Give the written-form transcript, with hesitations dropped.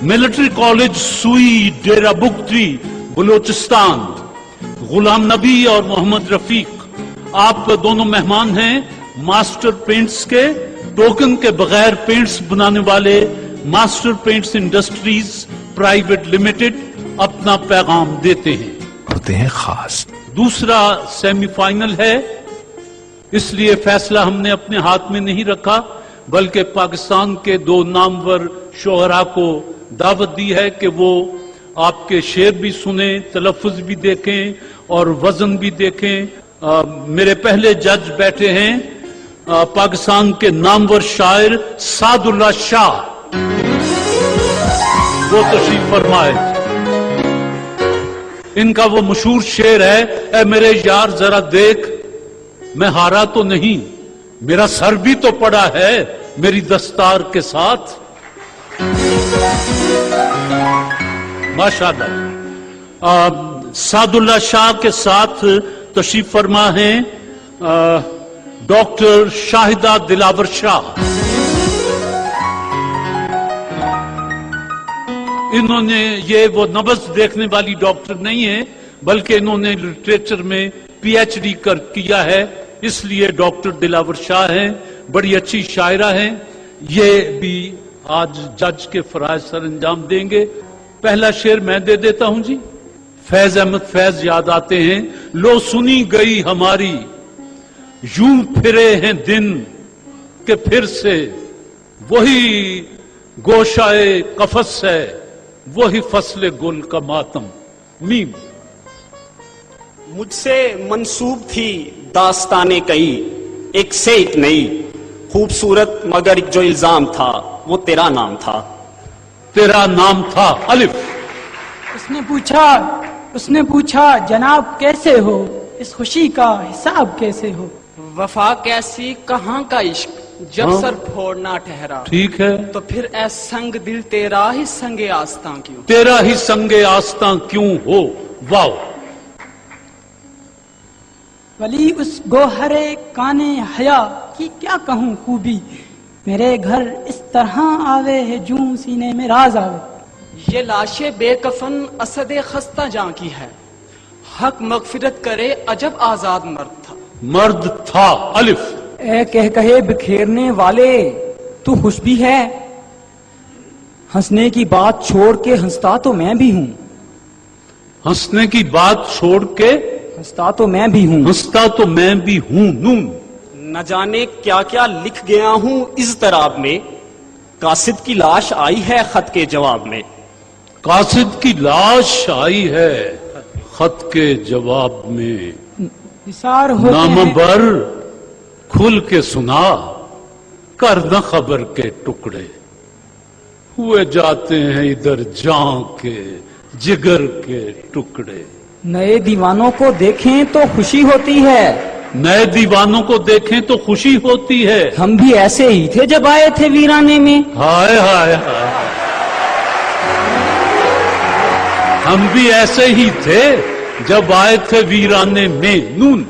Military college सुई डेरा बुगटी बलूचिस्तान, गुलाम नबी और मोहम्मद रफीक आप दोनों मेहमान हैं मास्टर पेंट्स के। टोकन के बगैर पेंट्स बनाने वाले master paints industries private limited अपना पैगाम देते हैं खास। दूसरा सेमीफाइनल है, इसलिए फैसला हमने अपने हाथ में नहीं रखा, बल्कि पाकिस्तान के दो नामवर शोहरा को दावत दी है कि वो आपके शेर भी सुने, तलफ़ुज़ भी देखें और वजन भी देखें। मेरे पहले जज बैठे हैं पाकिस्तान के नामवर शायर सादुल्ला शाह, वो तशरीफ फरमाए। इनका वो मशहूर शेर है, ए मेरे यार जरा देख, मैं हारा तो नहीं, मेरा सर भी तो पड़ा है मेरी दस्तार के साथ। माशाअल्लाह। सादुल्ला शाह के साथ तशरीफ फरमा हैं डॉक्टर शाहिदा दिलावर शाह। इन्होंने ये वो नब्ज़ देखने वाली डॉक्टर नहीं है, बल्कि इन्होंने लिटरेचर में पीएचडी किया है, इसलिए डॉक्टर दिलावर शाह हैं। बड़ी अच्छी शायरा हैं, ये भी आज जज के फराइज सर अंजाम देंगे। पहला शेर मैं दे देता हूं जी। फैज अहमद फैज याद आते हैं। लो सुनी गई हमारी यूं फिरे हैं दिन के फिर से, वही गोशाए कफस है, वही फसले गुल का मातम। मीम। मुझसे मंसूब थी दास्ताने कई, एक से एक नई, खूबसूरत मगर एक जो इल्जाम था वो तेरा नाम था। तेरा नाम था अलिफ। उसने पूछा जनाब कैसे हो, इस खुशी का हिसाब कैसे हो। वफा कैसी कहाँ का इश्क, जब सर फोड़ना ठहरा। ठीक है, तो फिर ऐ संग दिल तेरा ही संगे आस्तां क्यों, तेरा ही संगे आस्तां क्यों हो। वाओ। वली उस गोहरे काने हया की क्या कहूँ खूबी, मेरे घर इस तरह आवे है जूं सीने में राज आवे। ये लाशे बेकफन असदे खस्ता जां की है, हक मगफिरत करे अजब आजाद मर्द था। अलिफ। ए कह कहे बिखेरने वाले तू खुश भी है, हंसने की बात छोड़ के हंसता तो मैं भी हूँ। हंसने की बात छोड़ के हंसता तो मैं भी हूँ। हंसता तो मैं भी हूँ। नून। न जाने क्या क्या लिख गया हूं इस तराब में, कासिद की लाश आई है खत के जवाब में। कासिद की लाश आई है खत के जवाब में। निसार होते नाम हैं बर खुल के सुना, कर न खबर के टुकड़े, हुए जाते हैं इधर जान के जिगर के टुकड़े। नए दीवानों को देखें तो खुशी होती है, नए दीवानों को देखें तो खुशी होती है। हम भी ऐसे ही थे जब आए थे वीराने में। हाय हाय हाय, हम भी ऐसे ही थे जब आए थे वीराने में। नून।